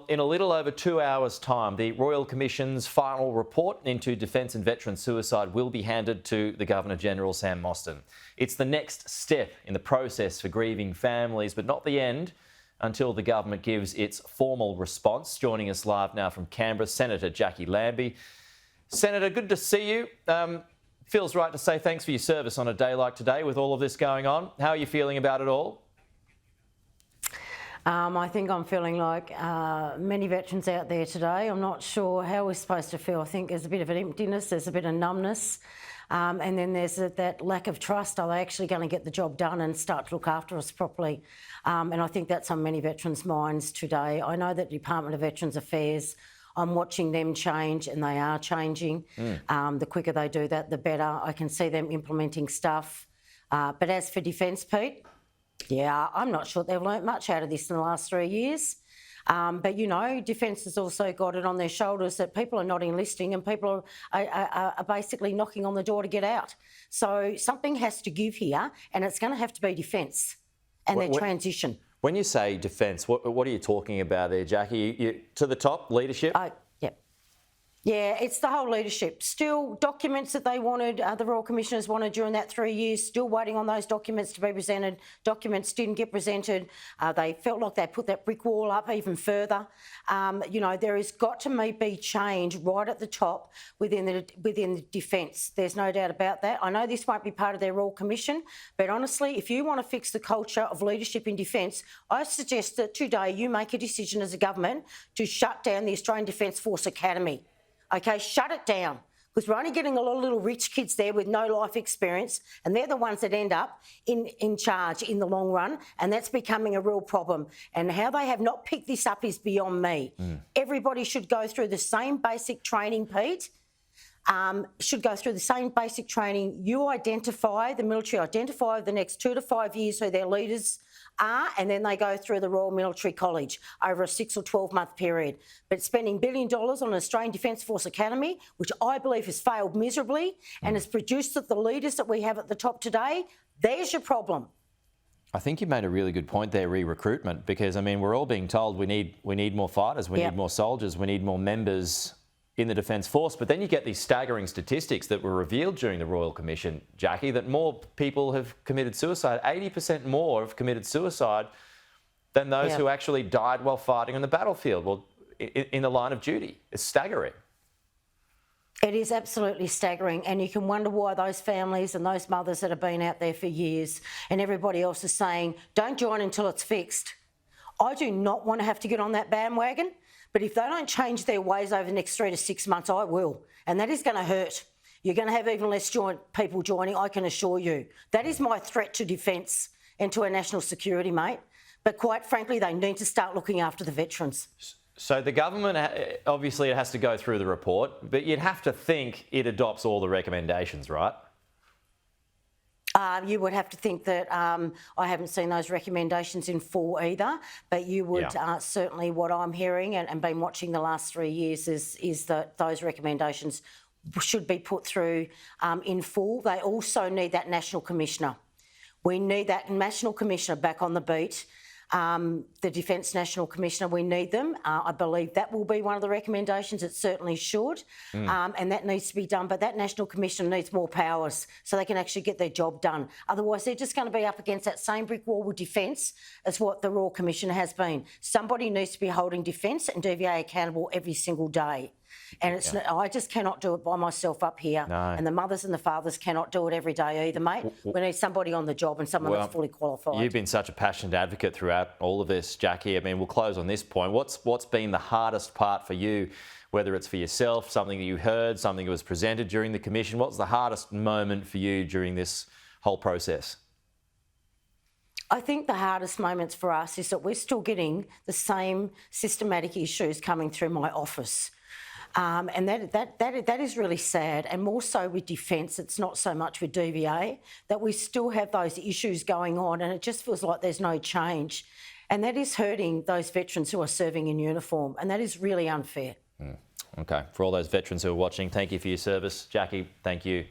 in a little over 2 hours' time, the Royal Commission's final report into defence and veteran suicide will be handed to the Governor-General Sam Mostyn. It's the next step in the process for grieving families, but not the end until the government gives its formal response. Joining us live now from Canberra, Senator Jacqui Lambie. Senator, good to see you. Feels right to say thanks for your service on a day like today with all of this going on. How are you feeling about it all? I think I'm feeling like many veterans out there today. I'm not sure how we're supposed to feel. I think there's a bit of an emptiness, there's a bit of numbness, and then there's that lack of trust. Are they actually going to get the job done and start to look after us properly? And I think that's on many veterans' minds today. I know that the Department of Veterans Affairs, I'm watching them change, and they are changing. The quicker they do that, the better. I can see them implementing stuff. But as for Defence, Pete, yeah, I'm not sure they've learnt much out of this in the last 3 years. But, you know, Defence has also got it on their shoulders that people are not enlisting and people are basically knocking on the door to get out. So something has to give here, and it's going to have to be Defence and their transition. When you say Defence, what are you talking about there, Jacqui? To the top, leadership? Yeah, it's the whole leadership. Still, documents that they wanted, the Royal Commissioners wanted during that 3 years, still waiting on those documents to be presented. Documents didn't get presented. They felt like they put that brick wall up even further. You know, there has got to be change right at the top within the Defence. There's no doubt about that. I know this won't be part of their Royal Commission, but honestly, if you want to fix the culture of leadership in Defence, I suggest that today you make a decision as a government to shut down the Australian Defence Force Academy. Okay, shut it down, because we're only getting a lot of little rich kids there with no life experience, and they're the ones that end up in charge in the long run, and that's becoming a real problem. And how they have not picked this up is beyond me. Everybody should go through the same basic training, Pete. Should go through the same basic training. You identify, the military identify the next 2 to 5 years who their leaders are, and then they go through the Royal Military College over a 6 or 12-month period. But spending $1 billion on an Australian Defence Force Academy, which I believe has failed miserably and has produced the leaders that we have at the top today, there's your problem. I think you made a really good point there, re-recruitment, because, I mean, we're all being told we need more fighters, we need more soldiers, we need more members in the Defence Force. But then you get these staggering statistics that were revealed during the Royal Commission, Jacqui, that more people have committed suicide. 80% more have committed suicide than those who actually died while fighting on the battlefield, well, in the line of duty. It's staggering. It is absolutely staggering, and you can wonder why those families and those mothers that have been out there for years and everybody else is saying, don't join until it's fixed. I do not want to have to get on that bandwagon. But if they don't change their ways over the next 3 to 6 months, I will. And that is going to hurt. You're going to have even less people joining, I can assure you. That is my threat to Defence and to our national security, mate. But quite frankly, they need to start looking after the veterans. So the government, obviously it has to go through the report, but you'd have to think it adopts all the recommendations, right? You would have to think that I haven't seen those recommendations in full either, but you would certainly, what I'm hearing and been watching the last 3 years is that those recommendations should be put through in full. They also need that National Commissioner. We need that National Commissioner back on the beat. The Defence National Commissioner, we need them. I believe that will be one of the recommendations. It certainly should. And that needs to be done. But that National Commissioner needs more powers so they can actually get their job done. Otherwise, they're just going to be up against that same brick wall with Defence as what the Royal Commission has been. Somebody needs to be holding Defence and DVA accountable every single day. And it's I just cannot do it by myself up here. No. And the mothers and the fathers cannot do it every day either, mate. We need somebody on the job and someone that's fully qualified. You've been such a passionate advocate throughout all of this, Jacqui. I mean, we'll close on this point. What's been the hardest part for you, whether it's for yourself, something that you heard, something that was presented during the commission? What's the hardest moment for you during this whole process? I think the hardest moments for us is that we're still getting the same systematic issues coming through my office. And that is really sad, and more so with Defence. It's not so much with DVA, that we still have those issues going on, and it just feels like there's no change. And that is hurting those veterans who are serving in uniform, and that is really unfair. Okay, for all those veterans who are watching, thank you for your service. Jacqui, thank you.